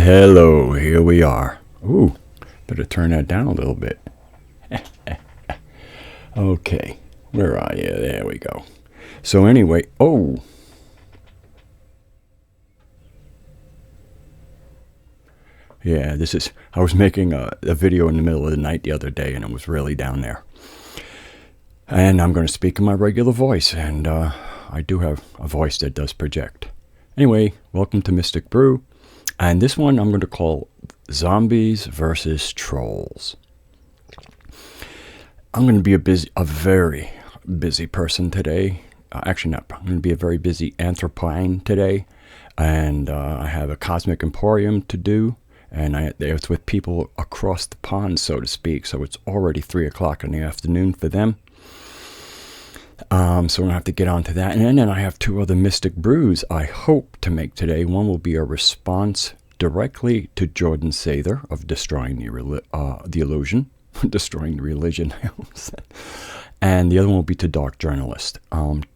Hello, here we are. Ooh, better turn that down a little bit. Okay, where are you? There we go. So anyway, yeah, I was making a video in the middle of the night the other day, and it was really down there. And I'm going to speak in my regular voice, and I do have a voice that does project. Anyway, welcome to Mystic Brew, and this one I'm going to call Zombies versus Trolls. I'm going to be a very busy person today. Actually, not. I'm going to be a very busy anthropine today, and I have a cosmic emporium to do, and it's with people across the pond, so to speak. So it's already 3 o'clock in the afternoon for them. So I'm going to have to get on to that. And then I have 2 other mystic brews I hope to make today. One will be a response directly to Jordan Sather of Destroying the Illusion. Destroying the Religion. And the other one will be to Dark Journalist.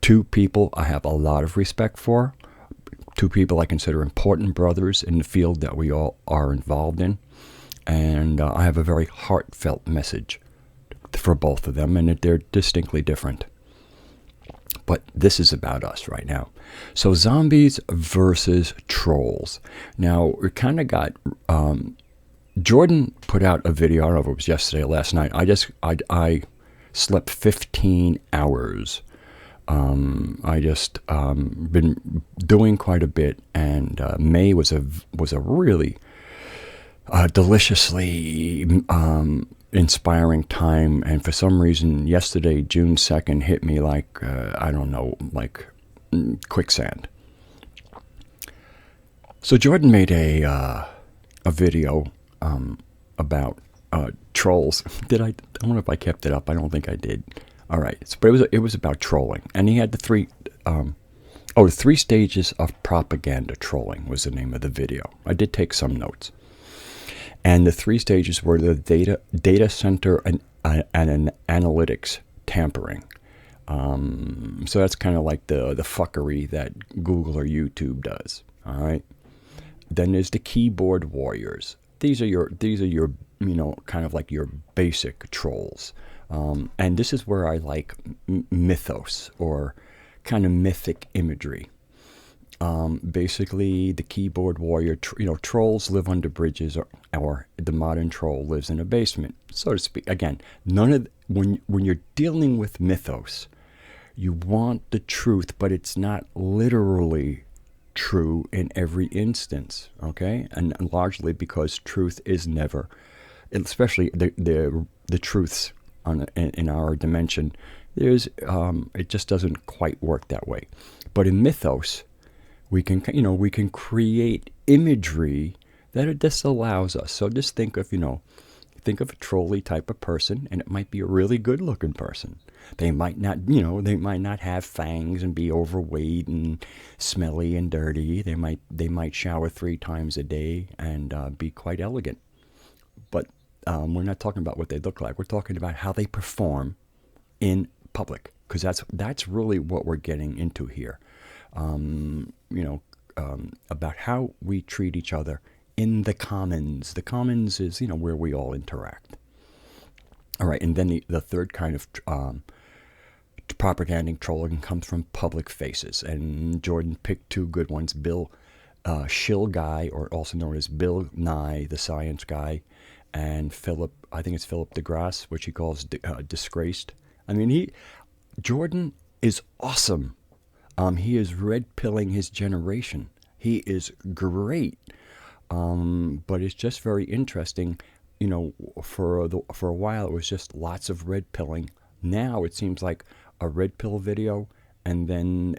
2 people I have a lot of respect for. 2 people I consider important brothers in the field that we all are involved in. And I have a very heartfelt message for both of them, and they're distinctly different. But this is about us right now. So zombies versus trolls. Now, we kind of got... Jordan put out a video, I don't know if it was yesterday or last night. I slept 15 hours. I just been doing quite a bit, and May was a really deliciously inspiring time, and for some reason yesterday, June 2nd, hit me like I don't know, like quicksand. So Jordan made a video about trolls. I don't know if I kept it up. I don't think I did. All right, but it was about trolling, and he had the 3 stages of propaganda trolling was the name of the video. I did take some notes. And the 3 stages were the data center and analytics tampering. So that's kind of like the fuckery that Google or YouTube does. All right. Then there's the keyboard warriors. These are your kind of like your basic trolls. And this is where I like mythos or kind of mythic imagery. Basically, the keyboard warrior, trolls live under bridges, or the modern troll lives in a basement, so to speak. Again, when you're dealing with mythos, you want the truth, but it's not literally true in every instance. Okay, and largely because truth is never, especially the truths in our dimension, it just doesn't quite work that way. But in mythos, we can create imagery that it disallows us. So just think of a trolley type of person, and it might be a really good looking person. They might not have fangs and be overweight and smelly and dirty. They might shower 3 times a day and be quite elegant. But we're not talking about what they look like. We're talking about how they perform in public, because that's really what we're getting into here. About how we treat each other in the commons. The commons is, where we all interact. All right, and then the third kind of propaganda trolling comes from public faces, and Jordan picked 2 good ones: Bill Shill Guy, or also known as Bill Nye, the science guy, and Philip DeGrasse, which he calls disgraced. I mean, Jordan is awesome. He is red-pilling his generation. He is great. But it's just very interesting. For a while it was just lots of red-pilling. Now it seems like a red pill video, and then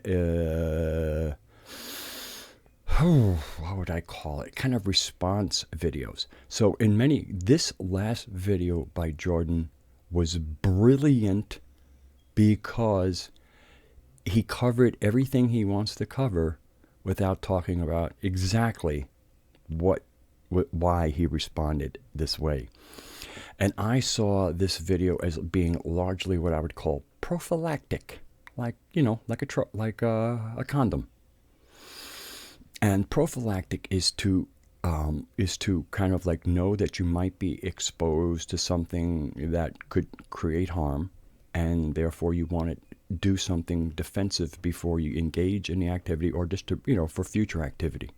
what would I call it? Kind of response videos. So this last video by Jordan was brilliant because he covered everything he wants to cover without talking about exactly why he responded this way. And I saw this video as being largely what I would call prophylactic, like a condom. And prophylactic is to is to kind of like know that you might be exposed to something that could create harm, and therefore you want to do something defensive before you engage in the activity, or just to, for future activity.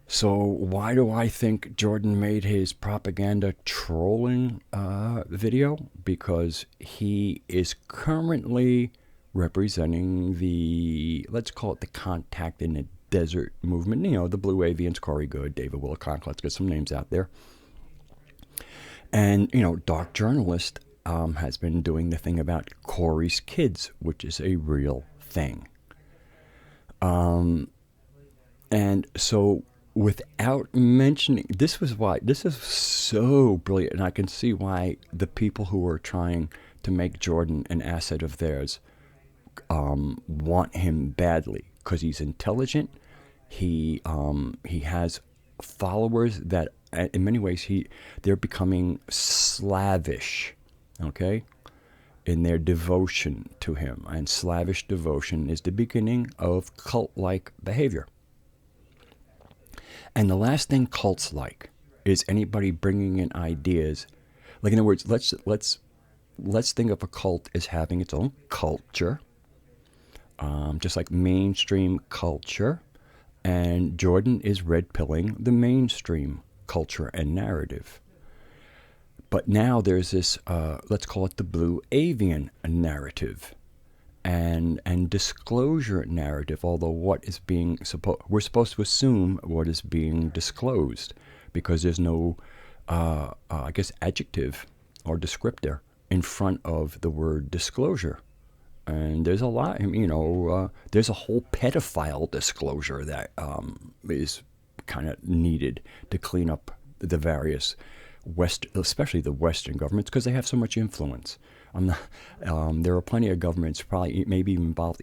So why do I think Jordan made his propaganda trolling video? Because he is currently representing the, let's call it the contact in the desert movement. The Blue Avians, Corey Good, David Wilcock, let's get some names out there. And, Dark Journalist has been doing the thing about Corey's kids, which is a real thing. And so without mentioning, this is so brilliant, and I can see why the people who are trying to make Jordan an asset of theirs want him badly, because he's intelligent. He has followers that, in many ways, they're becoming slavish, okay, in their devotion to him. And slavish devotion is the beginning of cult-like behavior. And the last thing cults like is anybody bringing in ideas. Like, in other words, let's think of a cult as having its own culture, just like mainstream culture. And Jordan is red-pilling the mainstream culture and narrative. But now there's this, let's call it the Blue Avian narrative, and disclosure narrative. Although what is being we're supposed to assume what is being disclosed, because there's no, I guess, adjective or descriptor in front of the word disclosure. And there's a lot, there's a whole pedophile disclosure that is kind of needed to clean up the various especially the Western governments, because they have so much influence. There are plenty of governments, probably maybe even involved,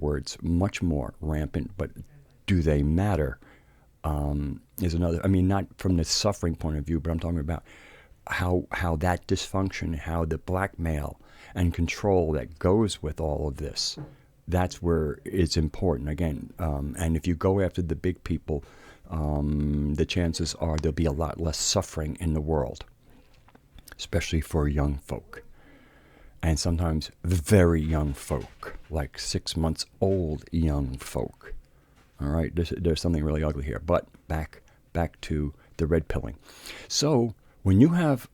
words much more rampant, but do they matter? Is another. I mean, not from the suffering point of view, but I'm talking about how that dysfunction, how the blackmail and control that goes with all of this, that's where it's important. Again, and if you go after the big people, the chances are there'll be a lot less suffering in the world, especially for young folk. And sometimes very young folk, like 6 months old young folk. All right, there's something really ugly here. But back to the red pilling. So when you have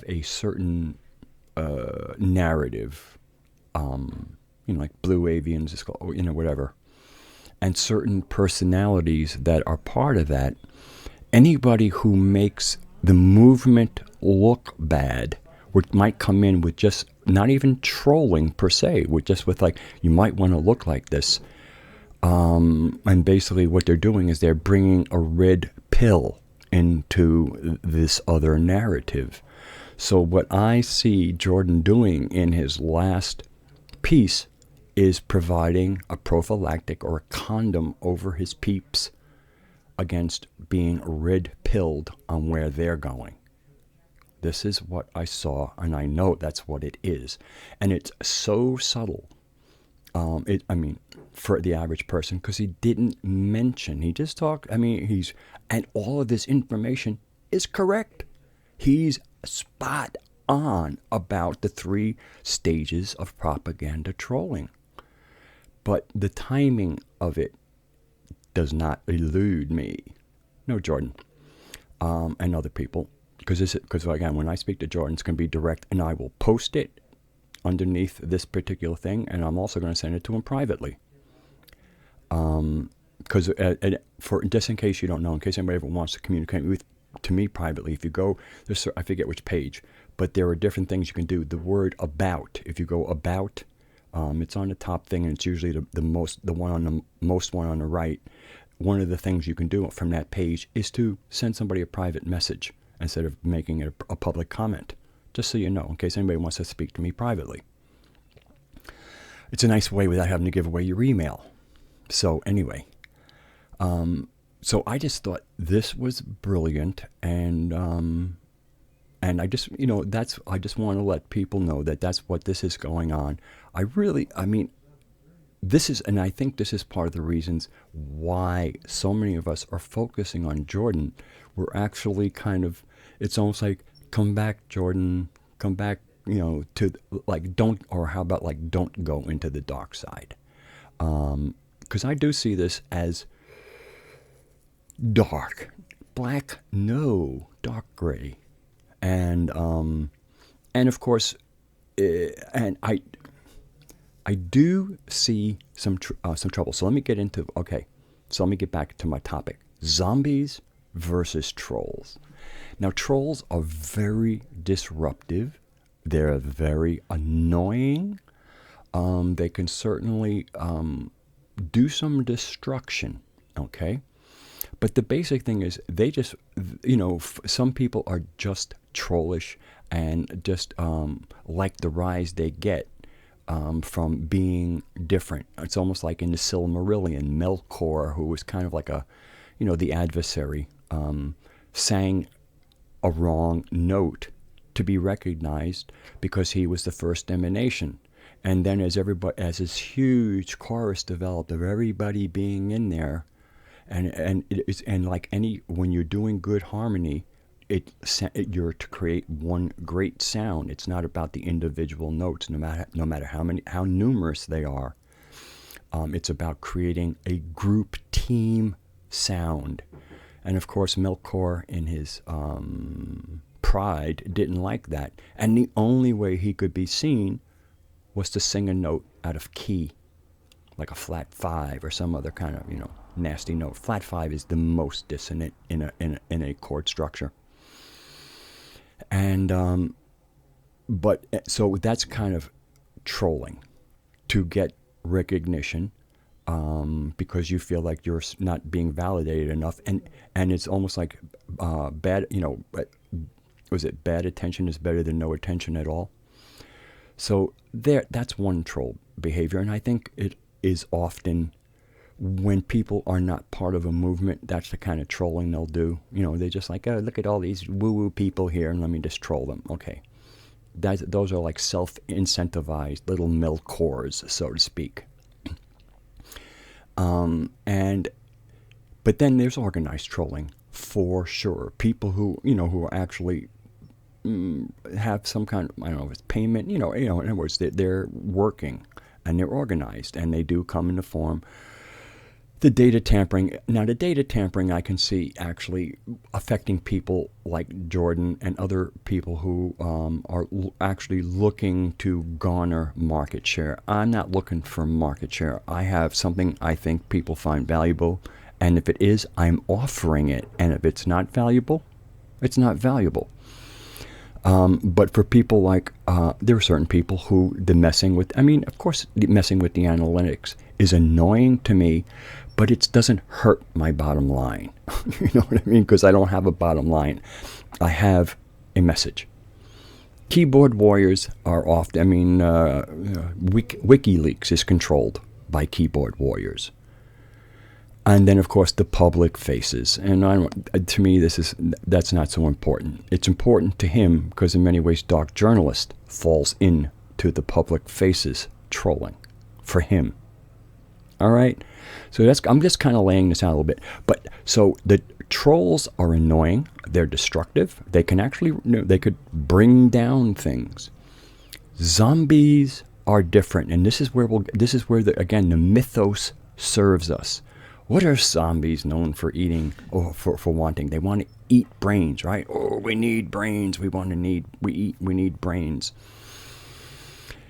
a certain narrative, like Blue Avians, whatever, and certain personalities that are part of that, anybody who makes the movement look bad, which might come in with just not even trolling per se, with like, you might want to look like this. And basically what they're doing is they're bringing a red pill into this other narrative. So what I see Jordan doing in his last piece is providing a prophylactic or a condom over his peeps against being red-pilled on where they're going. This is what I saw, and I know that's what it is. And it's so subtle, for the average person, because he didn't mention, he just talked, and all of this information is correct. He's spot on about the 3 stages of propaganda trolling. But the timing of it does not elude me. No, Jordan, and other people. Because again, when I speak to Jordan, it's going to be direct, and I will post it underneath this particular thing, and I'm also going to send it to him privately. Because just in case you don't know, in case anybody ever wants to communicate to me privately, if you go, I forget which page, but there are different things you can do. The word about, if you go about, it's on the top thing, and it's usually the one on the right. One of the things you can do from that page is to send somebody a private message instead of making it a public comment. Just so you know, in case anybody wants to speak to me privately. It's a nice way without having to give away your email. So anyway, so I just thought this was brilliant, and I just, I just want to let people know that that's what this is going on. and I think this is part of the reasons why so many of us are focusing on Jordan. We're actually kind of, it's almost like, come back, Jordan, come back, to like, don't, or how about like, don't go into the dark side. Because I do see this as dark, black, no, dark gray. And of course, and I do see some trouble. So let me get into, so let me get back to my topic. Zombies versus trolls. Now, trolls are very disruptive. They're very annoying. They can certainly do some destruction, okay? But the basic thing is they just, some people are just trollish and just like the rise they get from being different. It's almost like in the Silmarillion, Melkor, who was kind of like the adversary, sang a wrong note to be recognized because he was the first emanation. And then as this huge chorus developed of everybody being in there, and like when you're doing good harmony, you're to create one great sound. It's not about the individual notes, no matter how numerous they are. It's about creating a group team sound. And of course, Melkor, in his pride, didn't like that. And the only way he could be seen was to sing a note out of key, like a flat 5 or some other kind of nasty note. Flat 5 is the most dissonant in a chord structure. And but so that's kind of trolling to get recognition, because you feel like you're not being validated enough, and it's almost like bad. Was it bad attention is better than no attention at all? So that's one troll behavior, and I think it is often when people are not part of a movement. That's the kind of trolling they'll do. They're just like, oh, look at all these woo-woo people here, and let me just troll them. Okay. Those are like self-incentivized little Melkors, so to speak. But then there's organized trolling, for sure. People who are actually have some kind of, I don't know if it's payment, in other words, they're working and they're organized, and they do come in the form. The data tampering. Now, the data tampering I can see actually affecting people like Jordan and other people who are actually looking to garner market share. I'm not looking for market share. I have something I think people find valuable, and if it is, I'm offering it. And if it's not valuable, it's not valuable. But for people like, there are certain people who of course, messing with the analytics is annoying to me, but it doesn't hurt my bottom line. You know what I mean? Because I don't have a bottom line. I have a message. Keyboard warriors are often, WikiLeaks is controlled by keyboard warriors. And then, of course, the public faces. And to me, that's not so important. It's important to him because in many ways, Dark Journalist falls into the public faces trolling for him. All right? So I'm just kind of laying this out a little bit. But so the trolls are annoying. They're destructive. They can actually, they could bring down things. Zombies are different. And this is where again, the mythos serves us. What are zombies known for eating or for wanting? They want to eat brains, right? Oh, we need brains. We need brains.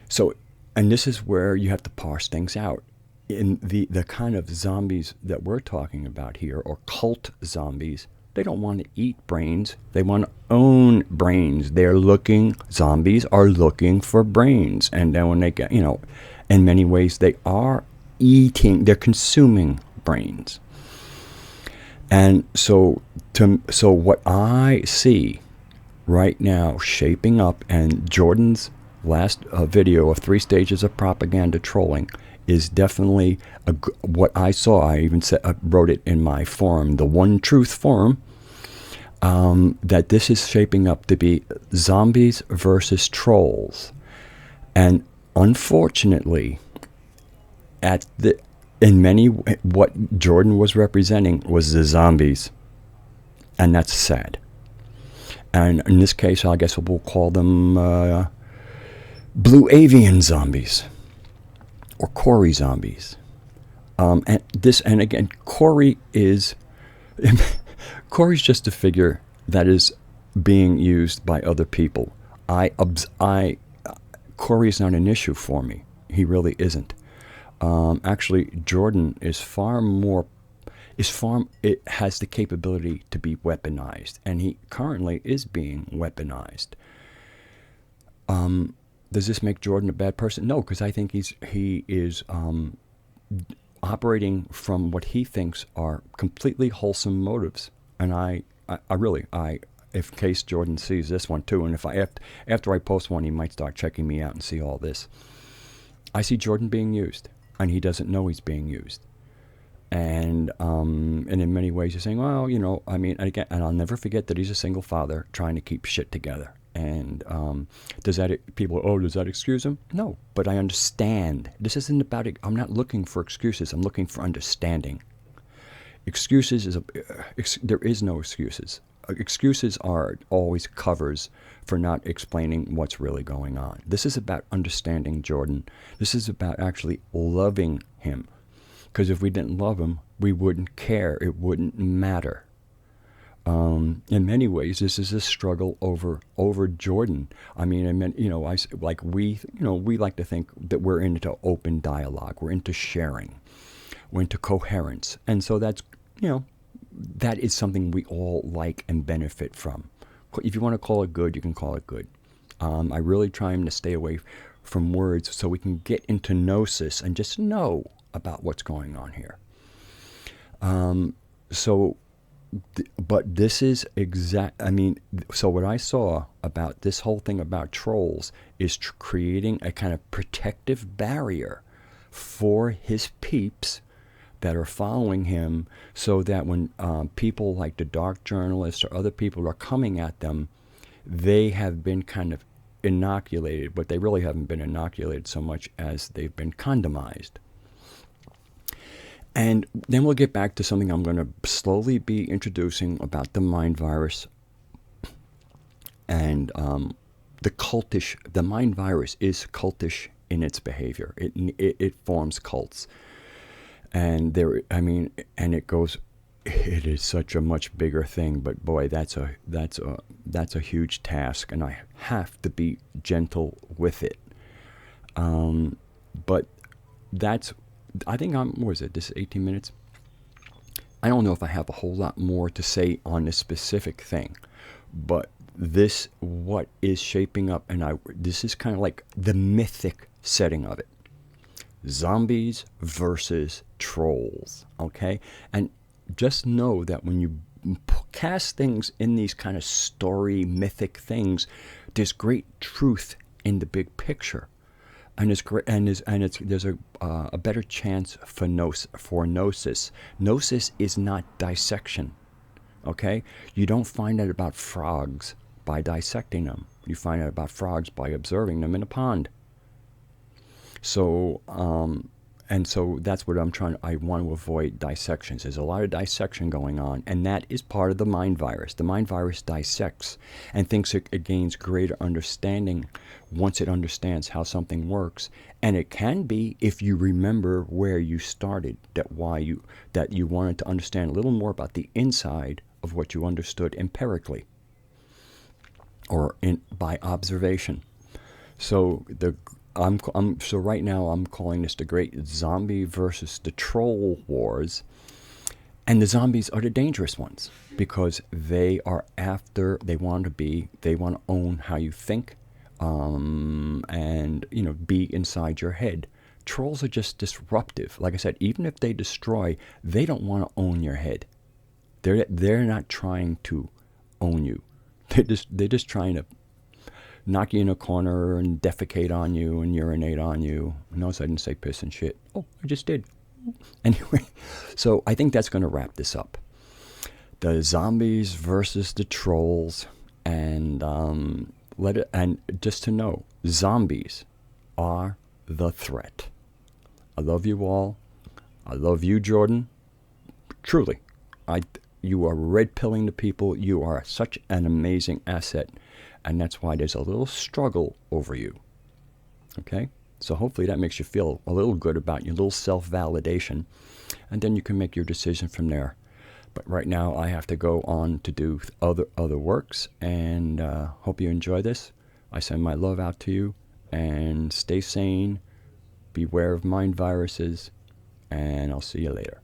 So, and this is where you have to parse things out. In the kind of zombies that we're talking about here, or cult zombies, they don't want to eat brains. They want to own brains. Zombies are looking for brains. And then when they get, in many ways they are they're consuming brains. And so what I see right now shaping up, and Jordan's last video of 3 stages of propaganda trolling is definitely what I saw. I even wrote it in my forum, the One Truth forum, that this is shaping up to be zombies versus trolls. And unfortunately, at the in many what Jordan was representing was the zombies, and that's sad. And in this case, I guess we'll call them blue avian zombies or Corey zombies. And again, Corey's just a figure that is being used by other people. Corey is not an issue for me. He really isn't. Actually, Jordan is it has the capability to be weaponized, and he currently is being weaponized. Does this make Jordan a bad person? No, because I think he is operating from what he thinks are completely wholesome motives. And I really, if in case Jordan sees this one too, and if after I post one, he might start checking me out and see all this. I see Jordan being used, and he doesn't know he's being used. And in many ways, he's saying, well, I mean, again, and I'll never forget that he's a single father trying to keep shit together. And does that excuse him? No, but I understand. This isn't about it. I'm not looking for excuses. I'm looking for understanding. Excuses there is no excuses. Excuses are always covers for not explaining what's really going on. This is about understanding Jordan. This is about actually loving him. Because if we didn't love him, we wouldn't care. It wouldn't matter. In many ways, this is a struggle over Jordan. I mean, we like to think that we're into open dialogue. We're into sharing. We're into coherence, and so that is something we all like and benefit from. If you want to call it good, you can call it good. I really try to stay away from words so we can get into gnosis and just know about what's going on here. But this is so what I saw about this whole thing about trolls is creating a kind of protective barrier for his peeps that are following him, so that when people like the dark journalists or other people are coming at them, they have been kind of inoculated, but they really haven't been inoculated so much as they've been condomized. And then we'll get back to something I'm going to slowly be introducing about the mind virus and the mind virus is cultish in its behavior. It forms cults, and it is such a much bigger thing. But boy, that's a huge task, and I have to be gentle with it. But I think this is 18 minutes? I don't know if I have a whole lot more to say on this specific thing, but what is shaping up, and this is kind of like the mythic setting of it. Zombies versus trolls, okay? And just know that when you cast things in these kind of story, mythic things, there's great truth in the big picture. And there's a better chance for gnosis. Gnosis is not dissection, okay? You don't find out about frogs by dissecting them. You find out about frogs by observing them in a pond. So that's what I want to avoid dissections. There's a lot of dissection going on, and that is part of the mind virus. The mind virus dissects and thinks it gains greater understanding once it understands how something works. And it can be, if you remember where you started, that you wanted to understand a little more about the inside of what you understood empirically or by observation. So so right now I'm calling this the great zombie versus the troll wars. And the zombies are the dangerous ones because they want to own how you think, and be inside your head. Trolls are just disruptive. Like I said, even if they destroy, they don't want to own your head. They're not trying to own you. They're just trying to knock you in a corner and defecate on you and urinate on you. Notice I didn't say piss and shit. Oh, I just did. Anyway, so I think that's going to wrap this up. The zombies versus the trolls, and just to know, zombies are the threat. I love you all. I love you, Jordan. Truly, you are red pilling the people. You are such an amazing asset, and that's why there's a little struggle over you. Okay? So hopefully that makes you feel a little good about your little self-validation, and then you can make your decision from there. But right now I have to go on to do other works, and hope you enjoy this. I send my love out to you, and stay sane, beware of mind viruses, and I'll see you later.